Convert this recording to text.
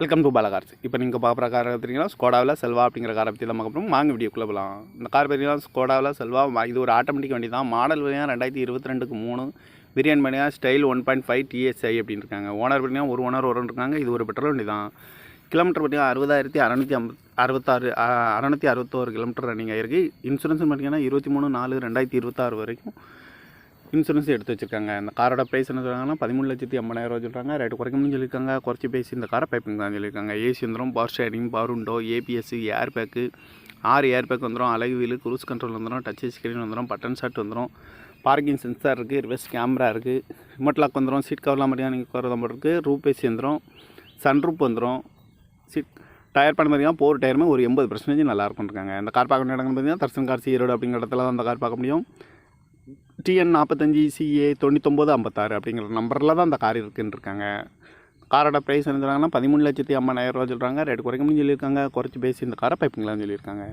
Welcome to Bala cars. இப்போ நீங்கள் பார்க்குற கார் பார்த்தீங்கன்னா ஸ்கோடாவில் செல்வா அப்படிங்கிற காரை பற்றி தான் பார்க்க வாங்க வீடியோக்குள்ளே போகலாம். இந்த கார் பார்த்தீங்கன்னா ஸ்கோடாவில் செல்வா. இது ஒரு ஆட்டோமேட்டிக் வண்டி தான். மாடல் பார்த்தீங்கன்னா 2022க்கு 3 பிரியாணி பார்த்தீங்கன்னா ஸ்டைல் 1.5 TSI அப்படின்னு இருக்காங்க. ஓனர் பார்த்தீங்கன்னா ஒரு ஓனர் இருக்காங்க. இது ஒரு பெட்ரோல் வண்டி தான். கிலோமீட்டர் பார்த்தீங்கன்னா 60,661 கிலோமீட்டர் ரன்னிங் ஆகிருக்கு. இன்சூரன்ஸ் பார்த்தீங்கன்னா 23/4/2026 வரைக்கும் இன்சூரன்ஸ் எடுத்து வச்சுருக்காங்க. இந்த காரோட ப்ரைஸ் என்ன சொல்கிறாங்கன்னா 13,80,000 சொல்கிறாங்க. ரேட்டு குறைக்கணும்னு சொல்லியிருக்காங்க. குறைச்சி பேசி இந்த காரை பைப்பிங் தான் சொல்லியிருக்காங்க. ஏசி வந்துடும், power steering, power window, ABS, air bag, 6 air bag வந்துடும், அழகு வீலு, குரூஸ் கண்ட்ரோல் வந்துடும், டச் ஸ்க்ரீன் வந்துடும், பட்டன் ஷாட் வந்துடும், பார்க்கிங் சென்சார் இருக்குது, ரிவர்ஸ் கேமரா இருக்குது, ரிமோட் லாக் வந்துடும், சீட் கவர்லாம் பார்த்தீங்கன்னா நீங்கள் கவர் தான் இருக்குது, ரூப் ஏசி வந்துடும், சன்ரூப் வந்துடும், சீட் டயர் பண்ண பார்த்தீங்கன்னா 4 டயருமே ஒரு 80% நல்லா இருக்கும்னு இந்த கார் பார்க்க வேண்டிய இடங்கள் பார்த்தீங்கன்னா தர்சன் கார்ஸ் ஈரோடு அப்படிங்கிற இடத்துல தான் அந்த கார் பார்க்க முடியும். TN 45 CA 9956 அப்படிங்கிற நம்பரில் தான் அந்த கார் இருக்குன்னு இருக்காங்க. காரோட ப்ரைஸ் என்ன சொல்கிறாங்கன்னா 13,80,000 சொல்கிறாங்க. ரேட்டு குறைக்கணும்னு சொல்லியிருக்காங்க. குறைச்சி பேசி இந்த காரை பைப்பிங்களான்னு சொல்லியிருக்காங்க.